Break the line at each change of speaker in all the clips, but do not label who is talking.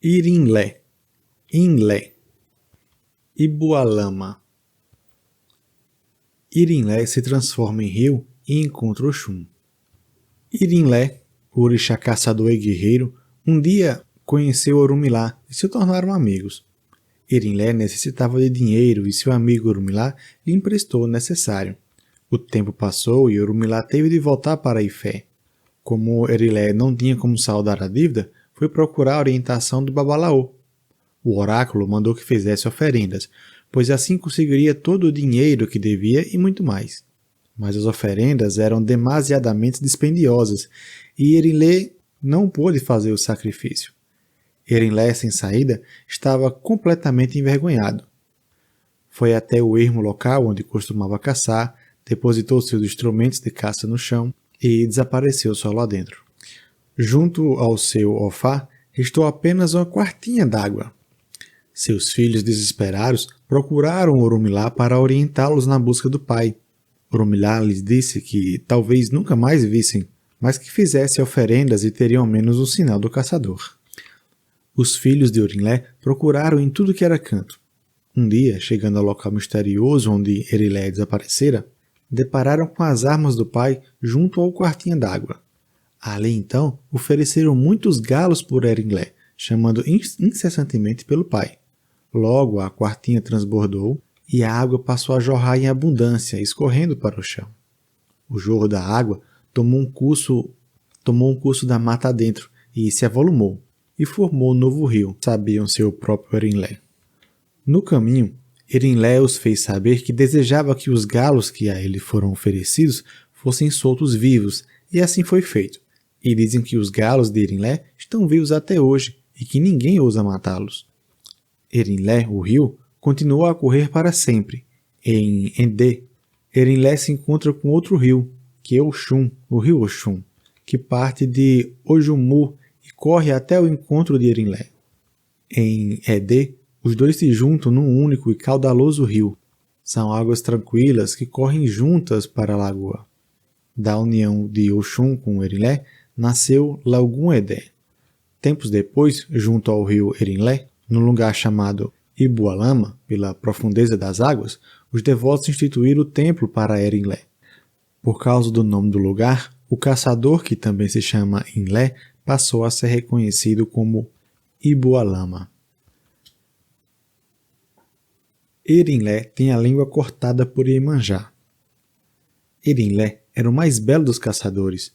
Irinlé, Inlé, Ibualama. Irinlé se transforma em rio e encontra Oxum. Irinlé, o orixá caçador e guerreiro, um dia conheceu Orumilá e se tornaram amigos. Irinlé necessitava de dinheiro e seu amigo Orumilá lhe emprestou o necessário. O tempo passou e Orumilá teve de voltar para Ifé. Como Irinlé não tinha como saldar a dívida, foi procurar a orientação do Babalaô. O oráculo mandou que fizesse oferendas, pois assim conseguiria todo o dinheiro que devia e muito mais. Mas as oferendas eram demasiadamente dispendiosas e Irinlé não pôde fazer o sacrifício. Irinlé, sem saída, estava completamente envergonhado. Foi até o ermo local onde costumava caçar, depositou seus instrumentos de caça no chão e desapareceu só lá dentro. Junto ao seu ofá, restou apenas uma quartinha d'água. Seus filhos, desesperados, procuraram Orumilá para orientá-los na busca do pai. Orumilá lhes disse que talvez nunca mais vissem, mas que fizesse oferendas e teriam ao menos o sinal do caçador. Os filhos de Irinlé procuraram em tudo que era canto. Um dia, chegando ao local misterioso onde Irinlé desaparecera, depararam com as armas do pai junto ao quartinho d'água. Ali então, ofereceram muitos galos por Irinlé, chamando incessantemente pelo pai. Logo a quartinha transbordou e a água passou a jorrar em abundância, escorrendo para o chão. O jorro da água tomou um curso da mata adentro e se avolumou, e formou um novo rio, sabiam seu próprio Irinlé. No caminho, Irinlé os fez saber que desejava que os galos que a ele foram oferecidos fossem soltos vivos, e assim foi feito. E dizem que os galos de Irinlé estão vivos até hoje e que ninguém ousa matá-los. Irinlé, o rio, continuou a correr para sempre. Em Endê, Irinlé se encontra com outro rio, que é Oxum, o rio Oxum, que parte de Ojumu e corre até o encontro de Irinlé. Em Edê, os dois se juntam num único e caudaloso rio. São águas tranquilas que correm juntas para a lagoa. Da união de Oxum com Irinlé, nasceu Laugum Edé. Tempos depois, junto ao rio Irinlé, num lugar chamado Ibualama, pela profundeza das águas, os devotos instituíram o templo para Irinlé. Por causa do nome do lugar, o caçador, que também se chama Inlé, passou a ser reconhecido como Ibualama. Irinlé tem a língua cortada por Iemanjá. Irinlé era o mais belo dos caçadores.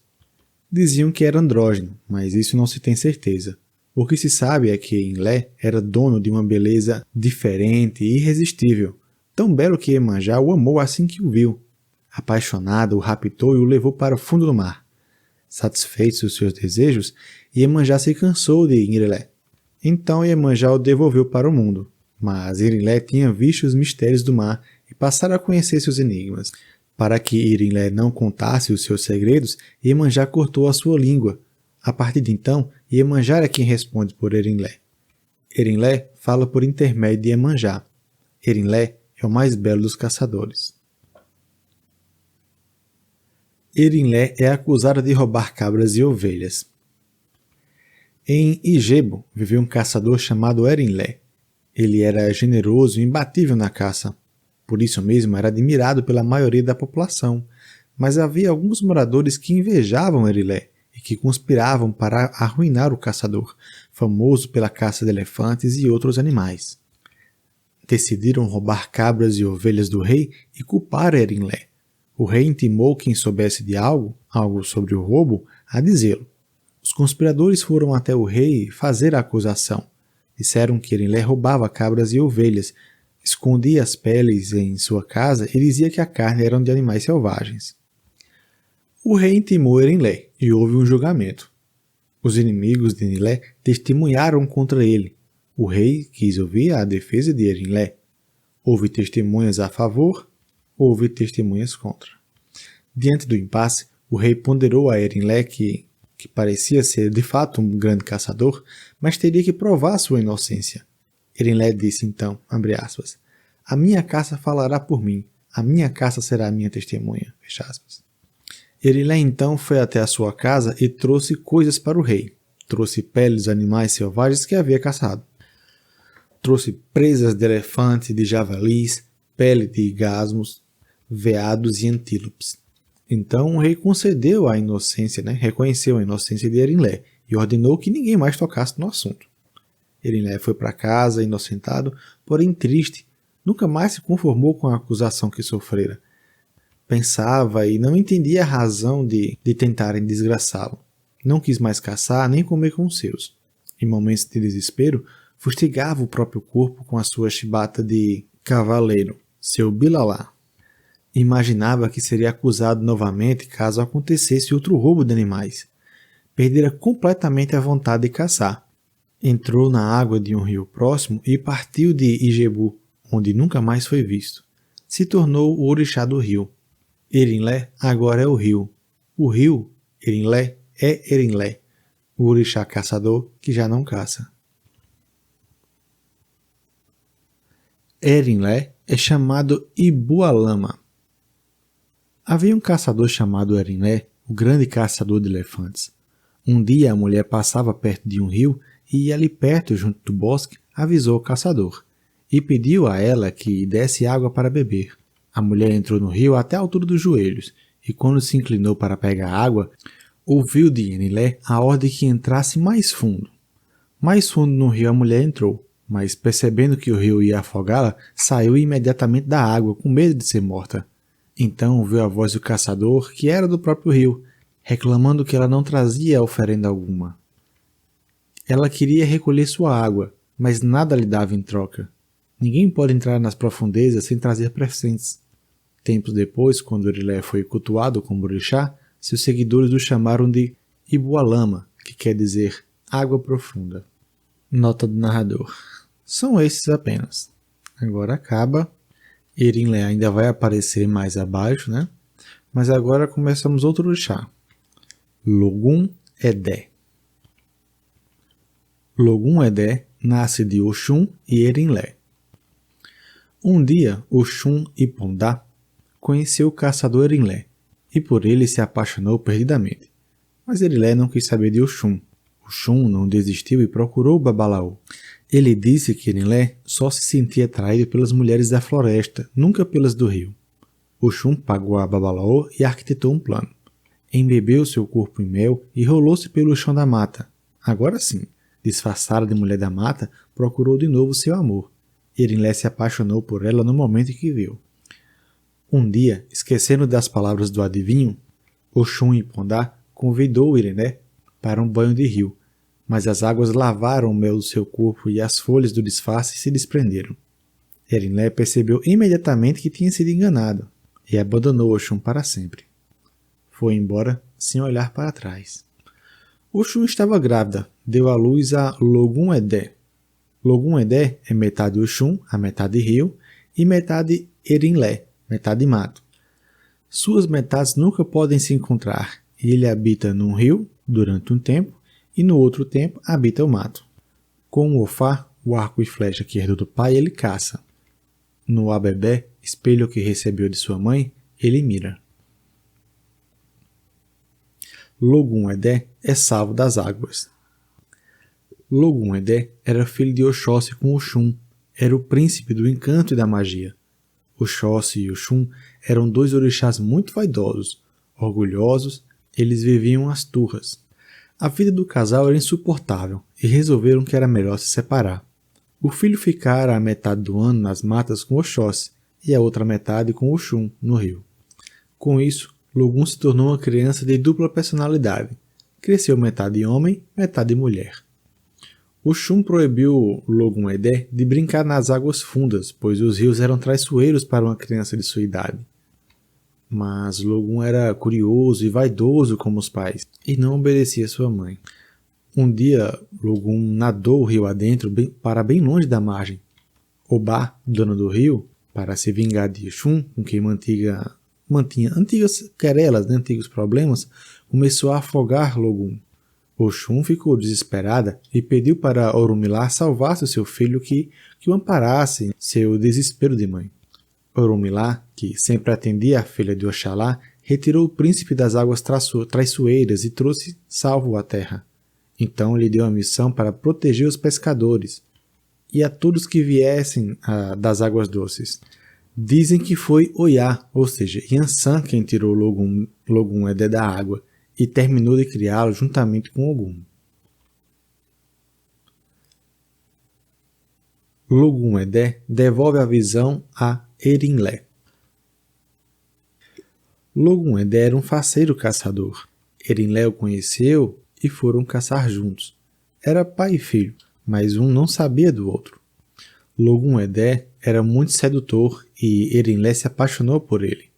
Diziam que era andrógeno, mas isso não se tem certeza. O que se sabe é que Inlé era dono de uma beleza diferente e irresistível, tão belo que Iemanjá o amou assim que o viu. Apaixonado, o raptou e o levou para o fundo do mar. Satisfeitos os seus desejos, Iemanjá se cansou de Irinlé. Então Iemanjá o devolveu para o mundo, mas Irinlé tinha visto os mistérios do mar e passara a conhecer seus enigmas. Para que Irinlé não contasse os seus segredos, Iemanjá cortou a sua língua. A partir de então, Iemanjá é quem responde por Irinlé. Irinlé fala por intermédio de Iemanjá. Irinlé é o mais belo dos caçadores. Irinlé é acusada de roubar cabras e ovelhas. Em Igebo viveu um caçador chamado Irinlé. Ele era generoso e imbatível na caça. Por isso mesmo era admirado pela maioria da população, mas havia alguns moradores que invejavam Irinlé e que conspiravam para arruinar o caçador, famoso pela caça de elefantes e outros animais. Decidiram roubar cabras e ovelhas do rei e culpar Irinlé. O rei intimou quem soubesse de algo sobre o roubo, a dizê-lo. Os conspiradores foram até o rei fazer a acusação. Disseram que Irinlé roubava cabras e ovelhas, escondia as peles em sua casa e dizia que a carne era de animais selvagens. O rei intimou Irinlé e houve um julgamento. Os inimigos de Irinlé testemunharam contra ele. O rei quis ouvir a defesa de Irinlé. Houve testemunhas a favor, houve testemunhas contra. Diante do impasse, o rei ponderou a Irinlé que parecia ser de fato um grande caçador, mas teria que provar sua inocência. Irinlé disse então, abre aspas, a minha caça falará por mim, a minha caça será a minha testemunha, fecha aspas. Irinlé então foi até a sua casa e trouxe coisas para o rei. Trouxe peles dos animais selvagens que havia caçado. Trouxe presas de elefante, de javalis, pele de gasmos, veados e antílopes. Então o rei concedeu a inocência, reconheceu a inocência de Erinlé e ordenou que ninguém mais tocasse no assunto. Erinlé foi para casa inocentado, porém triste. Nunca mais se conformou com a acusação que sofrera. Pensava e não entendia a razão de tentarem desgraçá-lo. Não quis mais caçar nem comer com os seus. Em momentos de desespero, fustigava o próprio corpo com a sua chibata de cavaleiro, seu bilalá. Imaginava que seria acusado novamente caso acontecesse outro roubo de animais. Perdera completamente a vontade de caçar. Entrou na água de um rio próximo e partiu de Ijebu, onde nunca mais foi visto. Se tornou o orixá do rio. Erinlé agora é o rio. O rio, Erinlé, é Erinlé, o orixá caçador que já não caça. Erinlé é chamado Ibualama. Havia um caçador chamado Erinlé, o grande caçador de elefantes. Um dia a mulher passava perto de um rio e ali perto, junto do bosque, avisou o caçador e pediu a ela que desse água para beber. A mulher entrou no rio até a altura dos joelhos e quando se inclinou para pegar água, ouviu de Erinlé a ordem que entrasse mais fundo. Mais fundo no rio a mulher entrou, mas percebendo que o rio ia afogá-la, saiu imediatamente da água com medo de ser morta. Então ouviu a voz do caçador, que era do próprio rio, reclamando que ela não trazia oferenda alguma. Ela queria recolher sua água, mas nada lhe dava em troca. Ninguém pode entrar nas profundezas sem trazer presentes. Tempos depois, quando Erinlé foi cultuado como orixá, seus seguidores o chamaram de Ibualama, que quer dizer água profunda. Nota do narrador. São esses apenas. Agora acaba. Erinlé ainda vai aparecer mais abaixo, Mas agora começamos outro orixá. Logum Edé. Logum Edé nasce de Oxum e Erinlé. Um dia, Oxum e Pondá conheceu o caçador Erinlé e por ele se apaixonou perdidamente. Mas Erinlé não quis saber de Oxum. Oxum não desistiu e procurou Babalaô. Ele disse que Erinlé só se sentia atraído pelas mulheres da floresta, nunca pelas do rio. Oxum pagou a Babalaô e arquitetou um plano. Embebeu seu corpo em mel e rolou-se pelo chão da mata. Agora sim, disfarçada de mulher da mata, procurou de novo seu amor. Erinlé se apaixonou por ela no momento em que viu. Um dia, esquecendo das palavras do adivinho, Oxum e Pondá convidou Erinlé para um banho de rio, mas as águas lavaram o mel do seu corpo e as folhas do disfarce se desprenderam. Erinlé percebeu imediatamente que tinha sido enganado e abandonou Oxum para sempre. Foi embora sem olhar para trás. Oxum estava grávida, deu à luz a Logum Edé. Logum Edé é metade Oxum, a metade rio, e metade Erinlé, metade mato. Suas metades nunca podem se encontrar e ele habita num rio durante um tempo e no outro tempo habita o mato. Com o Ofá, o arco e flecha que herdou do pai, ele caça. No Abebé, espelho que recebeu de sua mãe, ele mira. Logum Edé é salvo das águas. Logum Edé era filho de Oxóssi com Oxum, era o príncipe do encanto e da magia. Oxóssi e Oxum eram dois orixás muito vaidosos, orgulhosos, eles viviam às turras. A vida do casal era insuportável e resolveram que era melhor se separar. O filho ficara a metade do ano nas matas com Oxóssi e a outra metade com Oxum, no rio. Com isso, Logum se tornou uma criança de dupla personalidade. Cresceu metade homem, metade mulher. Oxum proibiu Logum Edé de brincar nas águas fundas, pois os rios eram traiçoeiros para uma criança de sua idade. Mas Logum era curioso e vaidoso como os pais, e não obedecia sua mãe. Um dia, Logum nadou o rio adentro para bem longe da margem. Obá, dono do rio, para se vingar de Oxum, com quem mantinha antigas querelas, antigos problemas, começou a afogar Logum. Oxum ficou desesperada e pediu para Orumilá salvasse o seu filho que o amparasse em seu desespero de mãe. Orumilá, que sempre atendia a filha de Oxalá, retirou o príncipe das águas traiçoeiras e trouxe salvo à terra. Então ele deu a missão para proteger os pescadores e a todos que viessem das águas doces. Dizem que foi Oiá, ou seja, Yansan, quem tirou Logum Edé da água e terminou de criá-lo juntamente com Ogum. Logum Edé devolve a visão a Erinlé. Logum Edé era um faceiro caçador. Erinlé o conheceu e foram caçar juntos. Era pai e filho, mas um não sabia do outro. Logum Edé era muito sedutor e Erinlé se apaixonou por ele.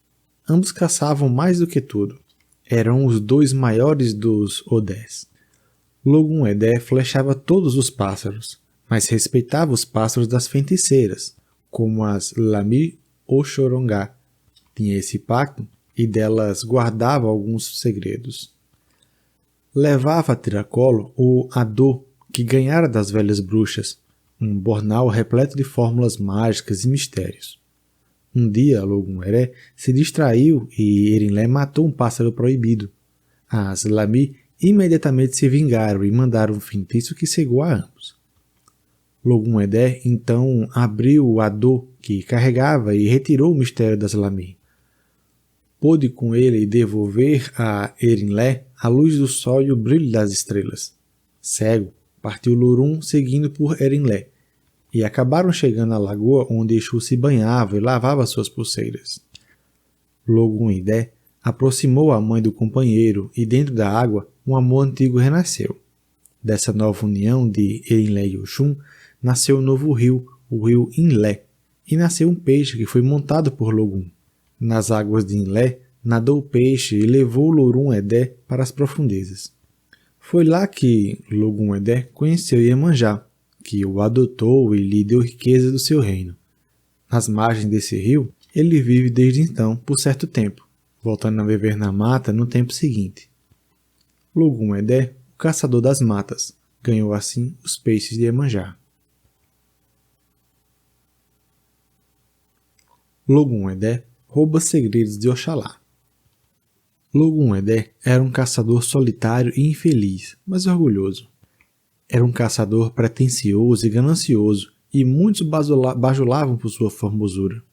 Ambos caçavam mais do que tudo. Eram os dois maiores dos Odés. Logum Edé flechava todos os pássaros, mas respeitava os pássaros das feiticeiras, como as Lami ou Chorongá. Tinha esse pacto e delas guardava alguns segredos. Levava a tiracolo o Adô, que ganhara das velhas bruxas, um bornal repleto de fórmulas mágicas e mistérios. Um dia, Logum Edé se distraiu e Erinlé matou um pássaro proibido. As Lami imediatamente se vingaram e mandaram um feitiço que cegou a ambos. Logum Edé então abriu o Adô que carregava e retirou o mistério das Lami. Pôde com ele devolver a Erinlé a luz do sol e o brilho das estrelas. Cego, partiu Lorum seguindo por Erinlé, e acabaram chegando à lagoa onde Exu se banhava e lavava suas pulseiras. Logum Edé aproximou a mãe do companheiro e dentro da água um amor antigo renasceu. Dessa nova união de Erinlé e Oxum nasceu um novo rio, o rio Inlé, e nasceu um peixe que foi montado por Logum. Nas águas de Inlé nadou o peixe e levou Logum Edé para as profundezas. Foi lá que Logum Edé conheceu Iemanjá, que o adotou e lhe deu riqueza do seu reino. Nas margens desse rio, ele vive desde então por certo tempo, voltando a viver na mata no tempo seguinte. Logum Edé, o caçador das matas, ganhou assim os peixes de Iemanjá. Logum Edé rouba segredos de Oxalá. Logum Edé era um caçador solitário e infeliz, mas orgulhoso. Era um caçador pretensioso e ganancioso, e muitos bajulavam por sua formosura.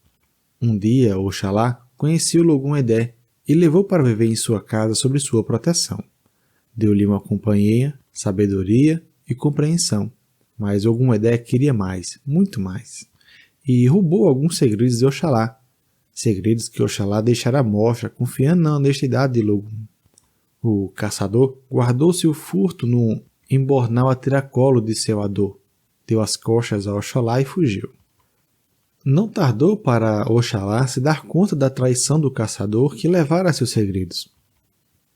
Um dia, Oxalá conheceu Logum Edé e levou para viver em sua casa sob sua proteção. Deu-lhe uma companhia, sabedoria e compreensão, mas Logum Edé queria mais, muito mais, e roubou alguns segredos de Oxalá, segredos que Oxalá deixara à mostra, confiando na honestidade de Logum. O caçador guardou-se o furto no embornal a tiracolo de seu Adô, deu as costas a Oxalá e fugiu. Não tardou para Oxalá se dar conta da traição do caçador que levara a seus segredos.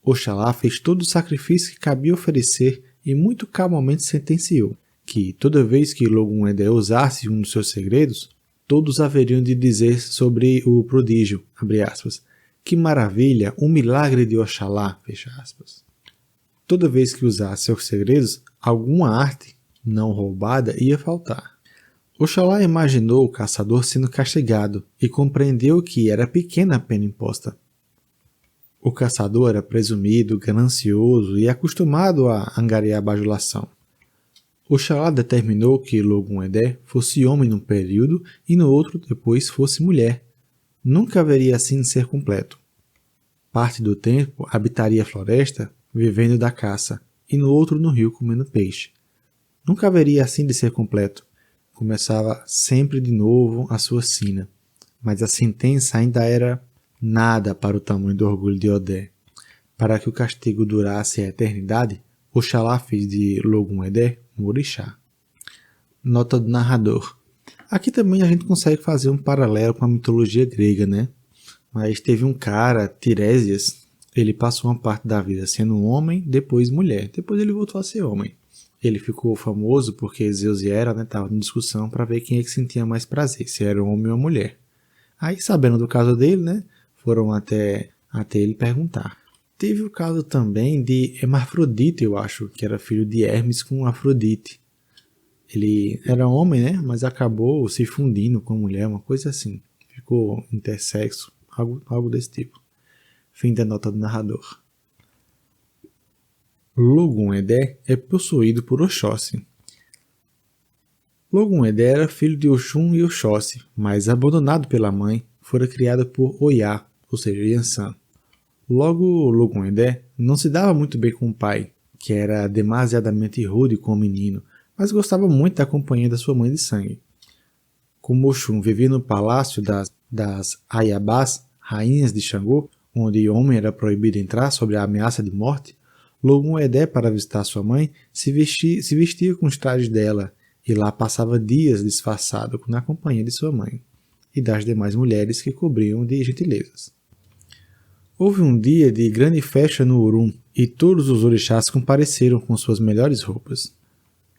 Oxalá fez todo o sacrifício que cabia oferecer e muito calmamente sentenciou que, toda vez que Logum Edé usasse um dos seus segredos, todos haveriam de dizer sobre o prodígio, abre aspas, que maravilha, um milagre de Oxalá, fecha aspas. Toda vez que usasse seus segredos, alguma arte não roubada ia faltar. Oxalá imaginou o caçador sendo castigado e compreendeu que era pequena a pena imposta. O caçador era presumido, ganancioso e acostumado a angariar bajulação. Oxalá determinou que Logum Edé fosse homem num período e no outro depois fosse mulher. Nunca haveria assim de ser completo. Parte do tempo habitaria a floresta, vivendo da caça, e no outro no rio comendo peixe. Nunca haveria assim de ser completo. Começava sempre de novo a sua sina, mas a sentença ainda era nada para o tamanho do orgulho de Odé. Para que o castigo durasse a eternidade, Oxalá fez de Logum Edé um orixá. Nota do narrador. Aqui também a gente consegue fazer um paralelo com a mitologia grega, né? Mas teve um cara, Tiresias, ele passou uma parte da vida sendo um homem, depois mulher. Depois ele voltou a ser homem. Ele ficou famoso porque Zeus e Hera estavam em discussão para ver quem é que sentia mais prazer, se era um homem ou uma mulher. Aí, sabendo do caso dele, né, foram até ele perguntar. Teve o caso também de Hermafrodite, eu acho, que era filho de Hermes com Afrodite. Ele era homem, né, mas acabou se fundindo com a mulher, uma coisa assim. Ficou intersexo, algo desse tipo. Fim da nota do narrador. Logun-Edé é possuído por Oxóssi. Logun-Edé era filho de Oxum e Oxóssi, mas abandonado pela mãe, fora criado por Oyá, ou seja, Yansan. Logo, Logun-Edé não se dava muito bem com o pai, que era demasiadamente rude com o menino, mas gostava muito da companhia da sua mãe de sangue. Como Oxum vivia no palácio das Ayabás, rainhas de Xangô, onde homem era proibido entrar sob a ameaça de morte, Logun-Edé, para visitar sua mãe, se vestia com os trajes dela e lá passava dias disfarçado na companhia de sua mãe e das demais mulheres que cobriam de gentilezas. Houve um dia de grande festa no Urum e todos os orixás compareceram com suas melhores roupas.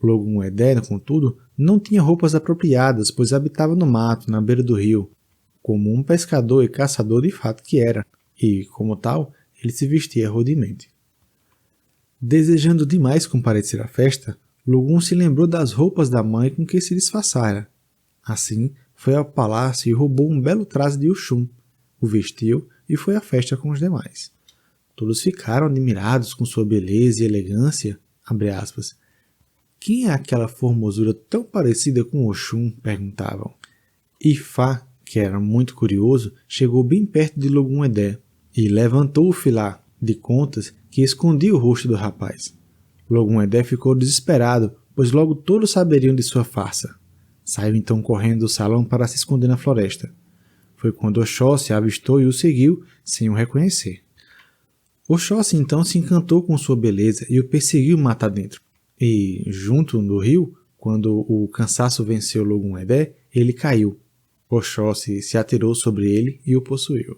Logun-Edé, contudo, não tinha roupas apropriadas, pois habitava no mato, na beira do rio, como um pescador e caçador de fato que era, e, como tal, ele se vestia rudemente. Desejando demais comparecer à festa, Logun se lembrou das roupas da mãe com que se disfarçara. Assim, foi ao palácio e roubou um belo traje de Oxum, o vestiu e foi à festa com os demais. Todos ficaram admirados com sua beleza e elegância. Quem é aquela formosura tão parecida com Oxum? Perguntavam. Ifá, que era muito curioso, chegou bem perto de Logun-Edé e levantou o filá de contas que escondia o rosto do rapaz. Logun-Edé ficou desesperado, pois logo todos saberiam de sua farsa. Saiu então correndo do salão para se esconder na floresta. Foi quando Oxóssi avistou e o seguiu, sem o reconhecer. Oxóssi então se encantou com sua beleza e o perseguiu matar dentro. E, junto no rio, quando o cansaço venceu Logun-Edé, ele caiu. Oxóssi se atirou sobre ele e o possuiu.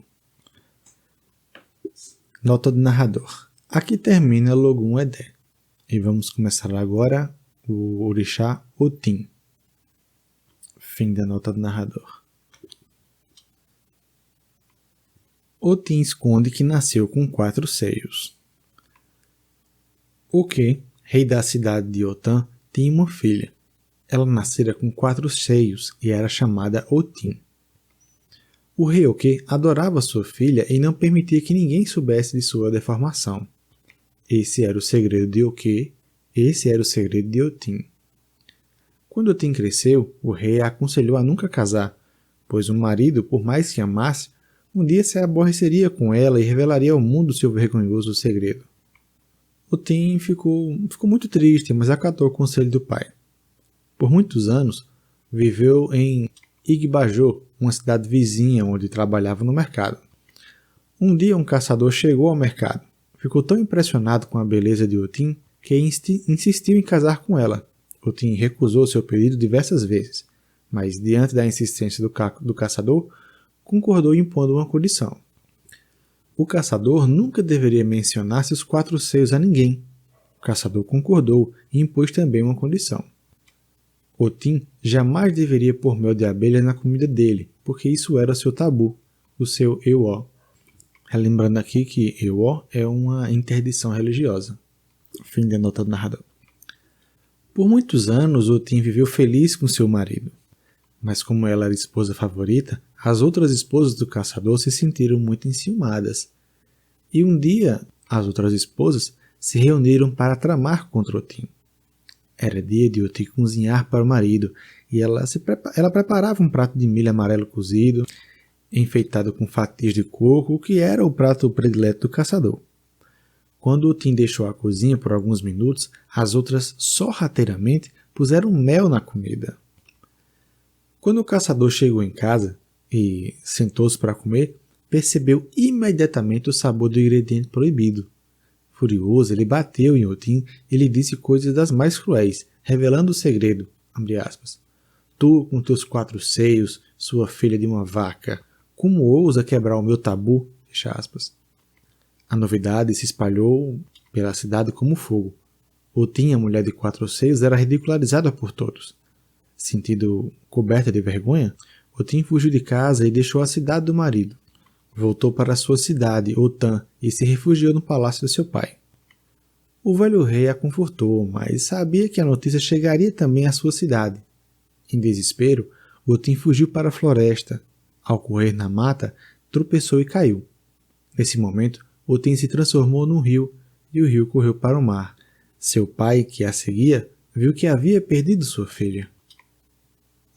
Nota do narrador. Aqui termina Logun-Edé. E vamos começar agora o orixá Otim. Fim da nota do narrador. Otim esconde que nasceu com 4 seios. Oquê, rei da cidade de Otã, tinha uma filha. Ela nascera com 4 seios e era chamada Otim. O rei Oquê adorava sua filha e não permitia que ninguém soubesse de sua deformação. Esse era o segredo de Oquê, esse era o segredo de Otim. Quando Otim cresceu, o rei a aconselhou a nunca casar, pois o marido, por mais que amasse, um dia se aborreceria com ela e revelaria ao mundo seu vergonhoso segredo. Otim ficou muito triste, mas acatou o conselho do pai. Por muitos anos, viveu em Igbajô, uma cidade vizinha onde trabalhava no mercado. Um dia um caçador chegou ao mercado. Ficou tão impressionado com a beleza de Otim que insistiu em casar com ela. Otim recusou seu pedido diversas vezes, mas diante da insistência do caçador, concordou impondo uma condição. O caçador nunca deveria mencionar seus 4 seios a ninguém. O caçador concordou e impôs também uma condição. Otim jamais deveria pôr mel de abelha na comida dele, porque isso era seu tabu, o seu Ewó. Relembrando aqui que Ewó é uma interdição religiosa. Fim da nota do narrador. Por muitos anos, Otim viveu feliz com seu marido. Mas como ela era a esposa favorita, as outras esposas do caçador se sentiram muito enciumadas. E um dia, as outras esposas se reuniram para tramar contra Otim. Era dia de Otim cozinhar para o marido, e ela preparava um prato de milho amarelo cozido, enfeitado com fatias de coco, que era o prato predileto do caçador. Quando Otim deixou a cozinha por alguns minutos, as outras sorrateiramente puseram mel na comida. Quando o caçador chegou em casa e sentou-se para comer, percebeu imediatamente o sabor do ingrediente proibido. Furioso, ele bateu em Otim e lhe disse coisas das mais cruéis, revelando o segredo. Tu, com teus 4 seios, sua filha de uma vaca, como ousa quebrar o meu tabu? A novidade se espalhou pela cidade como fogo. Otim, a mulher de 4 seios, era ridicularizada por todos. Sentindo coberta de vergonha, Otim fugiu de casa e deixou a cidade do marido. Voltou para sua cidade, Otã, e se refugiou no palácio de seu pai. O velho rei a confortou, mas sabia que a notícia chegaria também à sua cidade. Em desespero, Otim fugiu para a floresta. Ao correr na mata, tropeçou e caiu. Nesse momento, Otim se transformou num rio e o rio correu para o mar. Seu pai, que a seguia, viu que havia perdido sua filha.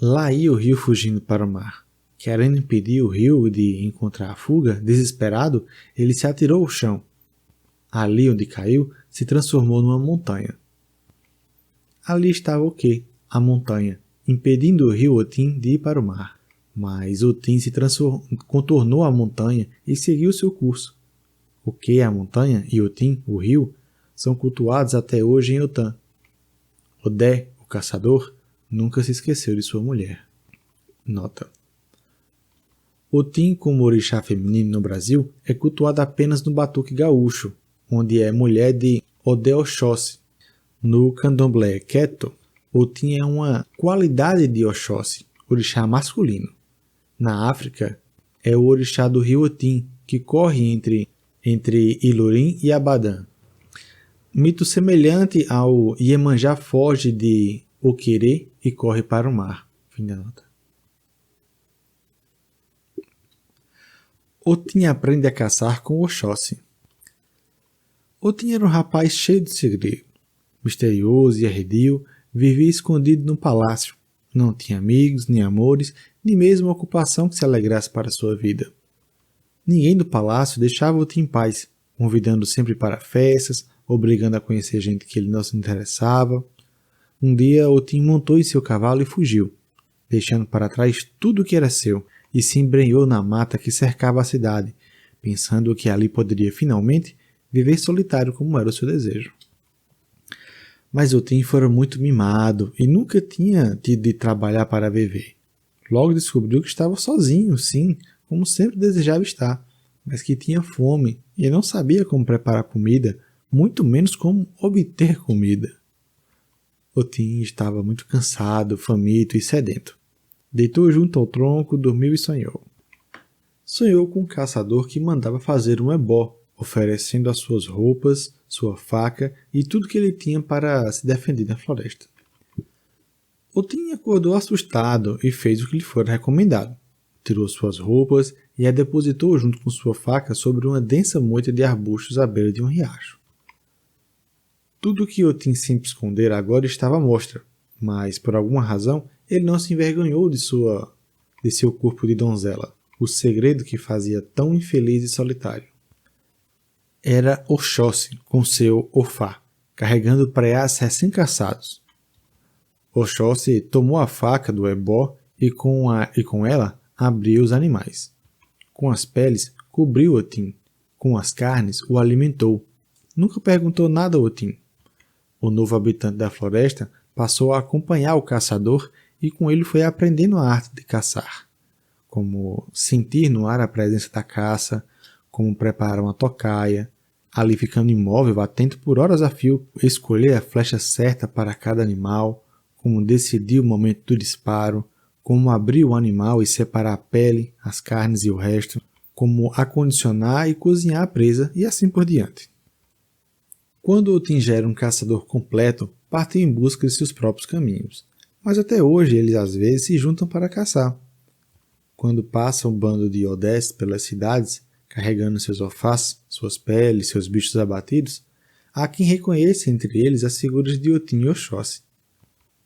Lá ia o rio fugindo para o mar. Querendo impedir o rio de encontrar a fuga, desesperado, ele se atirou ao chão. Ali onde caiu, se transformou numa montanha. Ali estava o quê? A montanha, impedindo o rio Otim de ir para o mar. Mas Otim contornou a montanha e seguiu seu curso. O que, a montanha, e Otim, o rio, são cultuados até hoje em Otã. Odé, o caçador, nunca se esqueceu de sua mulher. Nota: Otim, como orixá feminino no Brasil, é cultuado apenas no Batuque Gaúcho, onde é mulher de Odé Oxóssi. No candomblé Queto, Otim é uma qualidade de Oxóssi, orixá masculino. Na África, é o orixá do rio Otim, que corre entre Ilorim e Abadã. Mito semelhante ao Iemanjá foge de Oquerê e corre para o mar. Fim da nota. Otim aprende a caçar com Oxóssi. Otim era um rapaz cheio de segredo. Misterioso e arredio, vivia escondido no palácio. Não tinha amigos, nem amores, nem mesmo ocupação que se alegrasse para sua vida. Ninguém do palácio deixava Otim em paz, convidando sempre para festas, obrigando a conhecer gente que ele não se interessava. Um dia, Otim montou em seu cavalo e fugiu, deixando para trás tudo o que era seu, e se embrenhou na mata que cercava a cidade, pensando que ali poderia finalmente viver solitário como era o seu desejo. Mas Otim fora muito mimado e nunca tinha tido de trabalhar para viver. Logo descobriu que estava sozinho, sim, como sempre desejava estar, mas que tinha fome e não sabia como preparar comida, muito menos como obter comida. Otim estava muito cansado, faminto e sedento. Deitou junto ao tronco, dormiu e sonhou. Sonhou com um caçador que mandava fazer um ebó, oferecendo as suas roupas, sua faca e tudo que ele tinha para se defender na floresta. Otim acordou assustado e fez o que lhe fora recomendado. Tirou suas roupas e a depositou junto com sua faca sobre uma densa moita de arbustos à beira de um riacho. Tudo que Otim sempre escondera agora estava à mostra, mas, por alguma razão, ele não se envergonhou de seu corpo de donzela, o segredo que fazia tão infeliz e solitário. Era Oxóssi com seu Ofá, carregando preás recém-caçados. Oxóssi tomou a faca do ebó e com ela abriu os animais. Com as peles, cobriu Otim. Com as carnes, o alimentou. Nunca perguntou nada a Otim. O novo habitante da floresta passou a acompanhar o caçador e com ele foi aprendendo a arte de caçar. Como sentir no ar a presença da caça, como preparar uma tocaia, ali ficando imóvel, atento por horas a fio, escolher a flecha certa para cada animal, como decidir o momento do disparo, como abrir o animal e separar a pele, as carnes e o resto, como acondicionar e cozinhar a presa e assim por diante. Quando Otim já era um caçador completo, partiu em busca de seus próprios caminhos, mas até hoje eles às vezes se juntam para caçar. Quando passa um bando de Odés pelas cidades, carregando seus ofás, suas peles, seus bichos abatidos, há quem reconheça entre eles as figuras de Otim e Oxóssi.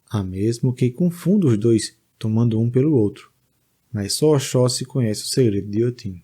Há mesmo quem confunda os dois, tomando um pelo outro, mas só Oxóssi conhece o segredo de Otim.